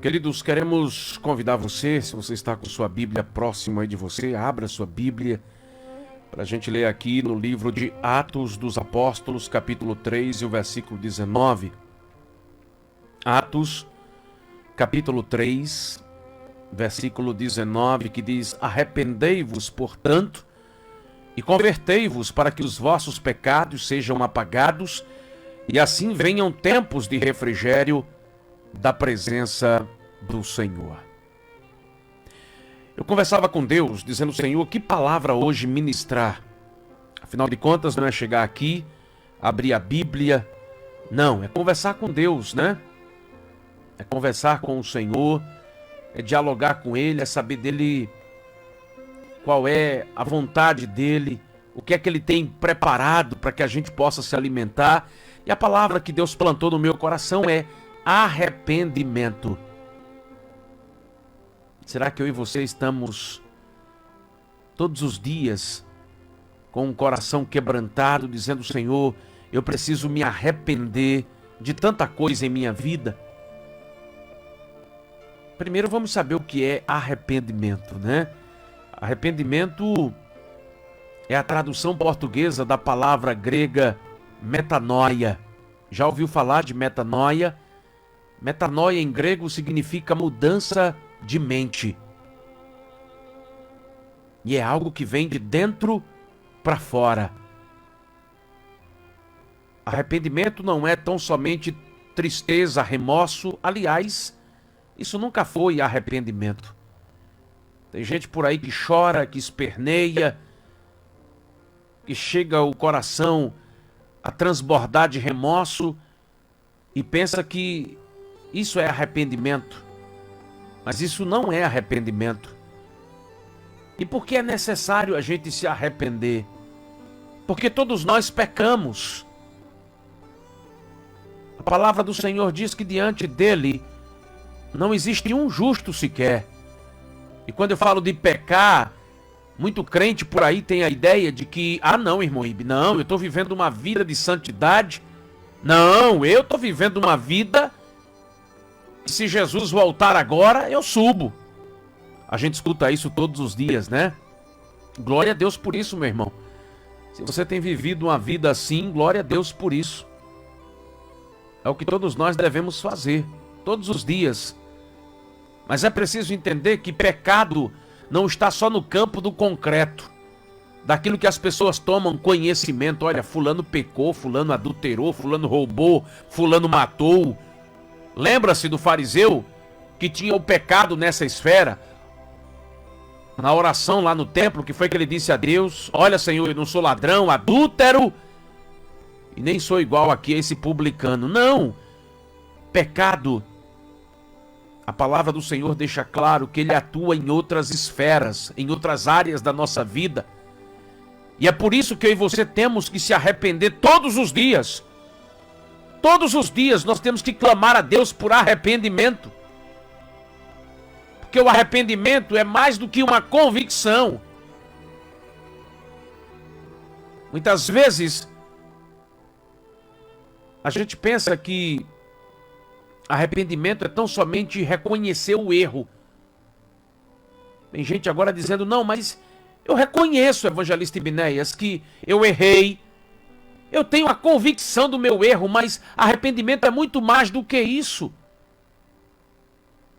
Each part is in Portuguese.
Queridos, queremos convidar você, se você está com sua Bíblia próxima aí de você, abra sua Bíblia para a gente ler aqui no livro de Atos dos Apóstolos, capítulo 3 e o versículo 19. Atos, capítulo 3, versículo 19, que diz: Arrependei-vos, portanto, e convertei-vos para que os vossos pecados sejam apagados, e assim venham tempos de refrigério da presença do Senhor. Eu conversava com Deus, dizendo: Senhor, que palavra hoje ministrar? Afinal de contas, não é chegar aqui, abrir a Bíblia, não, é conversar com Deus, né? É conversar com o Senhor, é dialogar com Ele, é saber dEle qual é a vontade dEle, o que é que Ele tem preparado para que a gente possa se alimentar. E a palavra que Deus plantou no meu coração é arrependimento. Será que eu e você estamos todos os dias com um coração quebrantado, dizendo: Senhor, eu preciso me arrepender de tanta coisa em minha vida? Primeiro vamos saber o que é arrependimento, né? Arrependimento é a tradução portuguesa da palavra grega metanoia. Já ouviu falar de metanoia? Metanoia em grego significa mudança de mente. E é algo que vem de dentro para fora. Arrependimento não é tão somente tristeza, remorso. Aliás, isso nunca foi arrependimento. Tem gente por aí que chora, que esperneia, que chega o coração a transbordar de remorso e pensa que isso é arrependimento. Mas isso não é arrependimento. E por que é necessário a gente se arrepender? Porque todos nós pecamos. A palavra do Senhor diz que diante dele não existe um justo sequer. E quando eu falo de pecar, muito crente por aí tem a ideia de que, não, irmão Ibe, não, eu estou vivendo uma vida de santidade. Não, eu estou vivendo uma vida que, se Jesus voltar agora, eu subo. A gente escuta isso todos os dias, né? Glória a Deus por isso, meu irmão. Se você tem vivido uma vida assim, glória a Deus por isso. É o que todos nós devemos fazer, todos os dias. Mas é preciso entender que pecado não está só no campo do concreto, daquilo que as pessoas tomam conhecimento. Olha, fulano pecou, fulano adulterou, fulano roubou, fulano matou. Lembra-se do fariseu que tinha o pecado nessa esfera? Na oração lá no templo, que foi que ele disse a Deus: olha, Senhor, eu não sou ladrão, adúltero, e nem sou igual aqui a esse publicano. Não, pecado, a palavra do Senhor deixa claro que ele atua em outras esferas, em outras áreas da nossa vida. E é por isso que eu e você temos que se arrepender todos os dias. Todos os dias nós temos que clamar a Deus por arrependimento. Porque o arrependimento é mais do que uma convicção. Muitas vezes a gente pensa que arrependimento é tão somente reconhecer o erro. Tem gente agora dizendo: não, mas eu reconheço, evangelista Ebinéias, que eu errei. Eu tenho a convicção do meu erro, mas arrependimento é muito mais do que isso.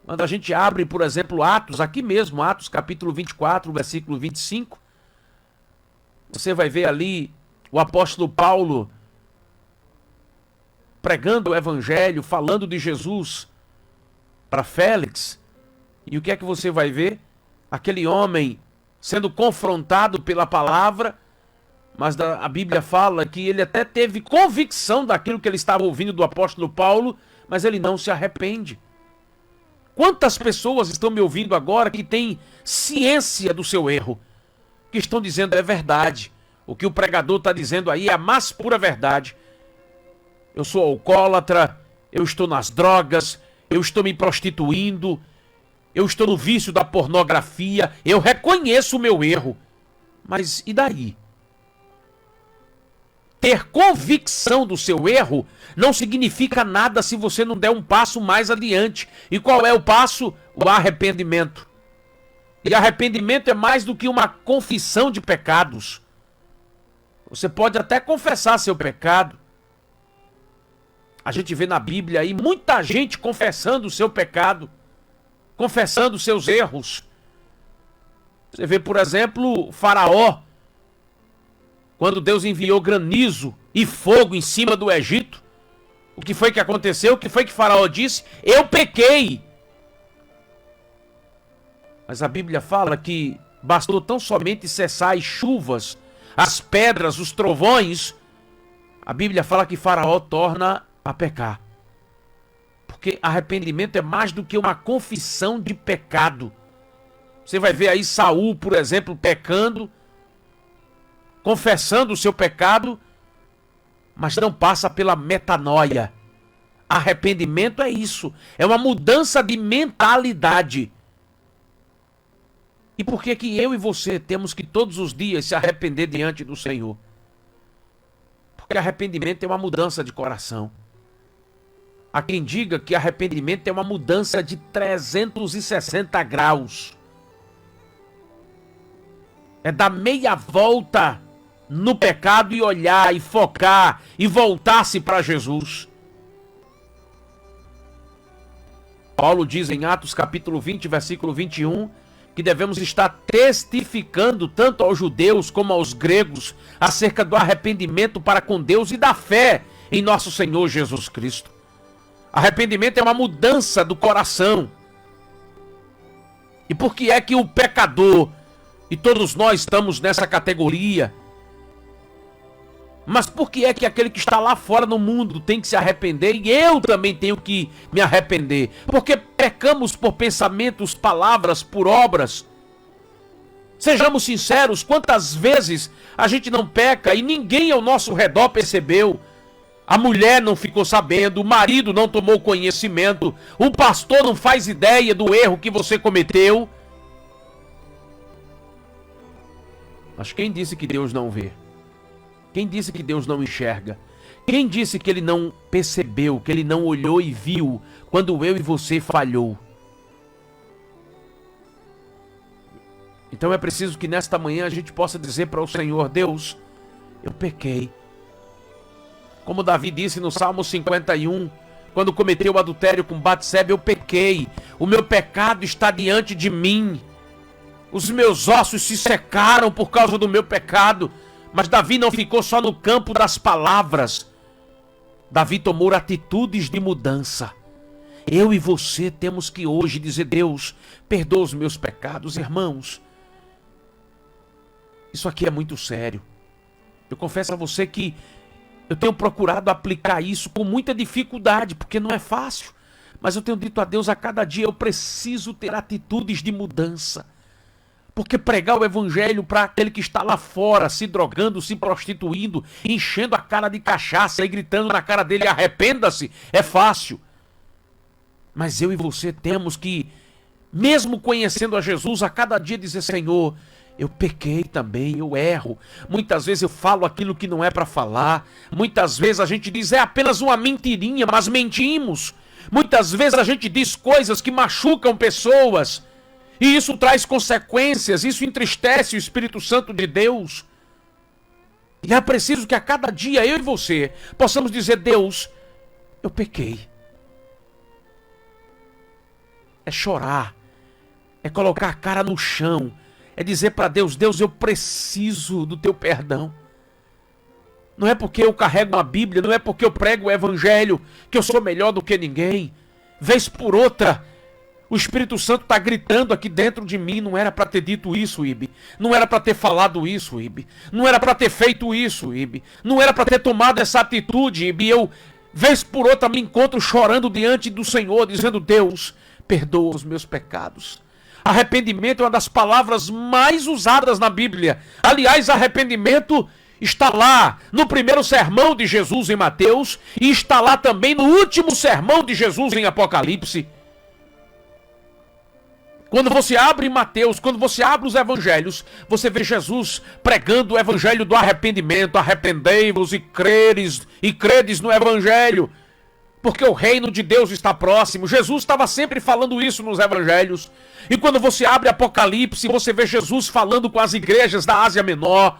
Quando a gente abre, por exemplo, Atos, aqui mesmo, Atos capítulo 24, versículo 25, você vai ver ali o apóstolo Paulo pregando o evangelho, falando de Jesus para Félix. E o que é que você vai ver? Aquele homem sendo confrontado pela palavra, mas a Bíblia fala que ele até teve convicção daquilo que ele estava ouvindo do apóstolo Paulo, mas ele não se arrepende. Quantas pessoas estão me ouvindo agora que têm ciência do seu erro, que estão dizendo: é verdade, o que o pregador está dizendo aí é a mais pura verdade. Eu sou alcoólatra, eu estou nas drogas, eu estou me prostituindo, eu estou no vício da pornografia, eu reconheço o meu erro. Mas e daí? ter convicção do seu erro não significa nada se você não der um passo mais adiante. E qual é o passo? O arrependimento. E arrependimento é mais do que uma confissão de pecados. Você pode até confessar seu pecado. A gente vê na Bíblia aí muita gente confessando o seu pecado, confessando seus erros. Você vê, por exemplo, Faraó, quando Deus enviou granizo e fogo em cima do Egito. O que foi que aconteceu? O que foi que Faraó disse? Eu pequei. Mas a Bíblia fala que bastou tão somente cessar as chuvas, as pedras, os trovões. A Bíblia fala que Faraó torna a pecar. Porque arrependimento é mais do que uma confissão de pecado. Você vai ver aí Saul, por exemplo, pecando, confessando o seu pecado, mas não passa pela metanoia. Arrependimento é isso, é uma mudança de mentalidade. E por que que eu e você temos que todos os dias se arrepender diante do Senhor? Porque arrependimento é uma mudança de coração. Há quem diga que arrependimento é uma mudança de 360 graus. É dar meia volta no pecado e olhar, e focar, e voltar-se para Jesus. Paulo diz em Atos capítulo 20, versículo 21, que devemos estar testificando tanto aos judeus como aos gregos acerca do arrependimento para com Deus e da fé em nosso Senhor Jesus Cristo. Arrependimento é uma mudança do coração. E por que é que o pecador, e todos nós estamos nessa categoria, mas por que é que aquele que está lá fora no mundo tem que se arrepender e eu também tenho que me arrepender? Porque pecamos por pensamentos, palavras, por obras. Sejamos sinceros, quantas vezes a gente não peca e ninguém ao nosso redor percebeu? A mulher não ficou sabendo, o marido não tomou conhecimento, o pastor não faz ideia do erro que você cometeu. Mas quem disse que Deus não vê? Quem disse que Deus não enxerga? Quem disse que Ele não percebeu, que Ele não olhou e viu quando eu e você falhou? Então é preciso que nesta manhã a gente possa dizer para o Senhor: Deus, eu pequei. Como Davi disse no Salmo 51, quando cometeu o adultério com Batseba, eu pequei. O meu pecado está diante de mim. Os meus ossos se secaram por causa do meu pecado. Mas Davi não ficou só no campo das palavras. Davi tomou atitudes de mudança. Eu e você temos que hoje dizer: Deus, perdoa os meus pecados. Irmãos, isso aqui é muito sério. Eu confesso a você que eu tenho procurado aplicar isso com muita dificuldade, porque não é fácil. Mas eu tenho dito a Deus a cada dia: eu preciso ter atitudes de mudança. Porque pregar o evangelho para aquele que está lá fora, se drogando, se prostituindo, enchendo a cara de cachaça e gritando na cara dele: arrependa-se, é fácil. Mas eu e você temos que, mesmo conhecendo a Jesus, a cada dia dizer: Senhor, eu pequei também, eu erro. Muitas vezes eu falo aquilo que não é para falar. Muitas vezes a gente diz: é apenas uma mentirinha, mas mentimos. Muitas vezes a gente diz coisas que machucam pessoas. E isso traz consequências, isso entristece o Espírito Santo de Deus. E é preciso que a cada dia eu e você possamos dizer: Deus, eu pequei. É chorar, é colocar a cara no chão, é dizer para Deus: Deus, eu preciso do teu perdão. Não é porque eu carrego uma Bíblia, não é porque eu prego o Evangelho que eu sou melhor do que ninguém. Vez por outra, o Espírito Santo está gritando aqui dentro de mim: não era para ter dito isso, Ibe. Não era para ter falado isso, Ibe. Não era para ter feito isso, Ibe. Não era para ter tomado essa atitude, Ibe. Eu, vez por outra, me encontro chorando diante do Senhor, dizendo: Deus, perdoa os meus pecados. Arrependimento é uma das palavras mais usadas na Bíblia. Aliás, arrependimento está lá no primeiro sermão de Jesus em Mateus e está lá também no último sermão de Jesus em Apocalipse. Quando você abre Mateus, quando você abre os evangelhos, você vê Jesus pregando o evangelho do arrependimento. Arrependei-vos e credes no evangelho, porque o reino de Deus está próximo. Jesus estava sempre falando isso nos evangelhos. E quando você abre Apocalipse, você vê Jesus falando com as igrejas da Ásia Menor,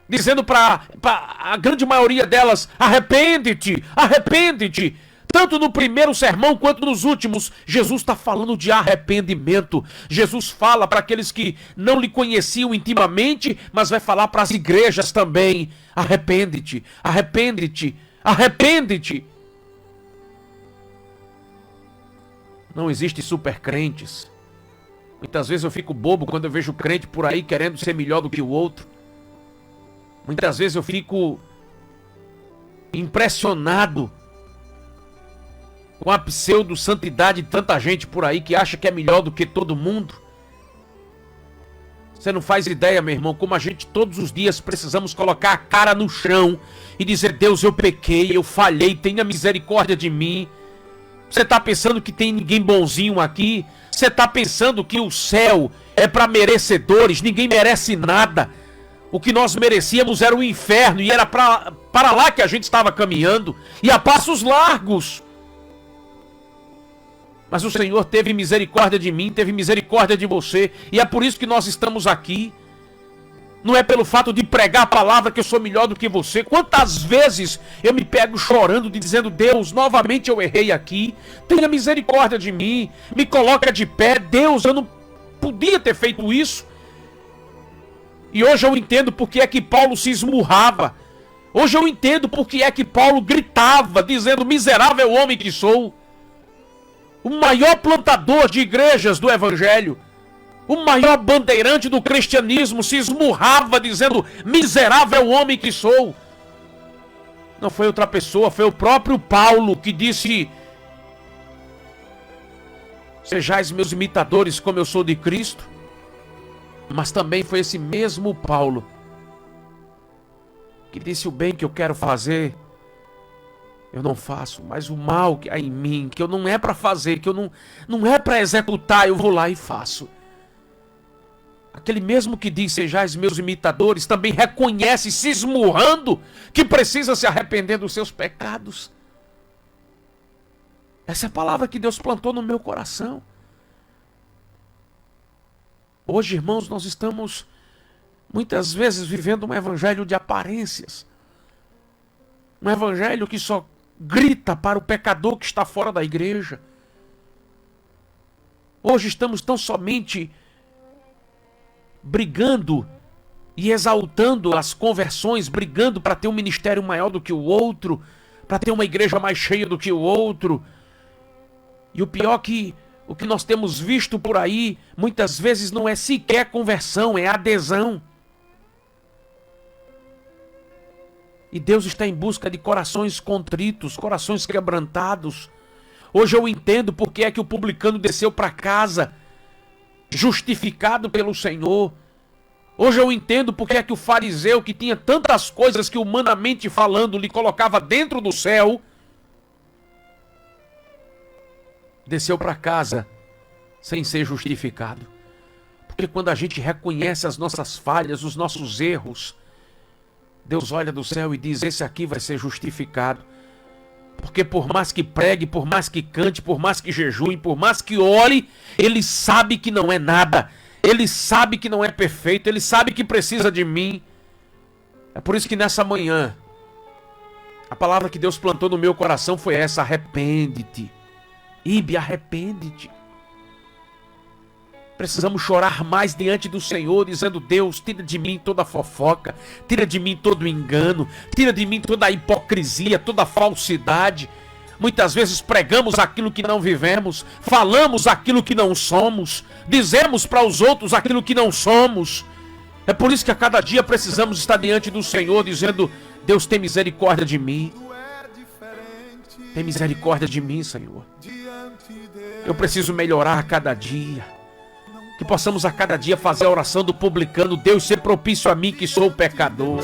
dizendo para a grande maioria delas: arrepende-te, arrepende-te. Tanto no primeiro sermão quanto nos últimos, Jesus está falando de arrependimento. Jesus fala para aqueles que não lhe conheciam intimamente, mas vai falar para as igrejas também: arrepende-te, arrepende-te, arrepende-te. Não existe supercrentes. Muitas vezes eu fico bobo quando eu vejo crente por aí querendo ser melhor do que o outro. Muitas vezes eu fico impressionado com a pseudo-santidade de tanta gente por aí que acha que é melhor do que todo mundo. Você não faz ideia, meu irmão, como a gente todos os dias precisamos colocar a cara no chão e dizer: Deus, eu pequei, eu falhei, tenha misericórdia de mim. Você está pensando que tem ninguém bonzinho aqui? Você está pensando que o céu é para merecedores? Ninguém merece nada. O que nós merecíamos era o inferno, e era para lá que a gente estava caminhando, e a passos largos. Mas o Senhor teve misericórdia de mim, teve misericórdia de você, e é por isso que nós estamos aqui. Não é pelo fato de pregar a palavra que eu sou melhor do que você. Quantas vezes eu me pego chorando, dizendo: Deus, novamente eu errei aqui, tenha misericórdia de mim, me coloca de pé. Deus, eu não podia ter feito isso. E hoje eu entendo porque é que Paulo se esmurrava. Hoje eu entendo porque é que Paulo gritava, dizendo: miserável homem que sou. O maior plantador de igrejas do evangelho, o maior bandeirante do cristianismo, se esmurrava dizendo: miserável homem que sou. Não foi outra pessoa, foi o próprio Paulo que disse: sejais meus imitadores como eu sou de Cristo. Mas também foi esse mesmo Paulo que disse: o bem que eu quero fazer eu não faço, mas o mal que há em mim, que eu não é para fazer, que eu não é para executar, eu vou lá e faço. Aquele mesmo que diz: sejais meus imitadores, também reconhece, se esmurrando, que precisa se arrepender dos seus pecados. Essa é a palavra que Deus plantou no meu coração. Hoje, irmãos, nós estamos muitas vezes vivendo um evangelho de aparências. Um evangelho que só grita para o pecador que está fora da igreja. Hoje estamos tão somente brigando e exaltando as conversões, brigando para ter um ministério maior do que o outro, para ter uma igreja mais cheia do que o outro. E o pior que o que nós temos visto por aí, muitas vezes não é sequer conversão, é adesão. E Deus está em busca de corações contritos, corações quebrantados. Hoje eu entendo porque é que o publicano desceu para casa, justificado pelo Senhor. Hoje eu entendo porque é que o fariseu, que tinha tantas coisas que humanamente falando lhe colocava dentro do céu, desceu para casa sem ser justificado. Porque quando a gente reconhece as nossas falhas, os nossos erros, Deus olha do céu e diz: esse aqui vai ser justificado. Porque por mais que pregue, por mais que cante, por mais que jejue, por mais que ore, ele sabe que não é nada. Ele sabe que não é perfeito, ele sabe que precisa de mim. É por isso que nessa manhã, a palavra que Deus plantou no meu coração foi essa: arrepende-te. Ibe, arrepende-te. Precisamos chorar mais diante do Senhor, dizendo: Deus, tira de mim toda a fofoca, tira de mim todo o engano, tira de mim toda a hipocrisia, toda a falsidade. Muitas vezes pregamos aquilo que não vivemos, falamos aquilo que não somos, dizemos para os outros aquilo que não somos. É por isso que a cada dia precisamos estar diante do Senhor, dizendo: Deus, tem misericórdia de mim. Tem misericórdia de mim, Senhor. Eu preciso melhorar a cada dia. Que possamos a cada dia fazer a oração do publicano: Deus, ser propício a mim que sou pecador.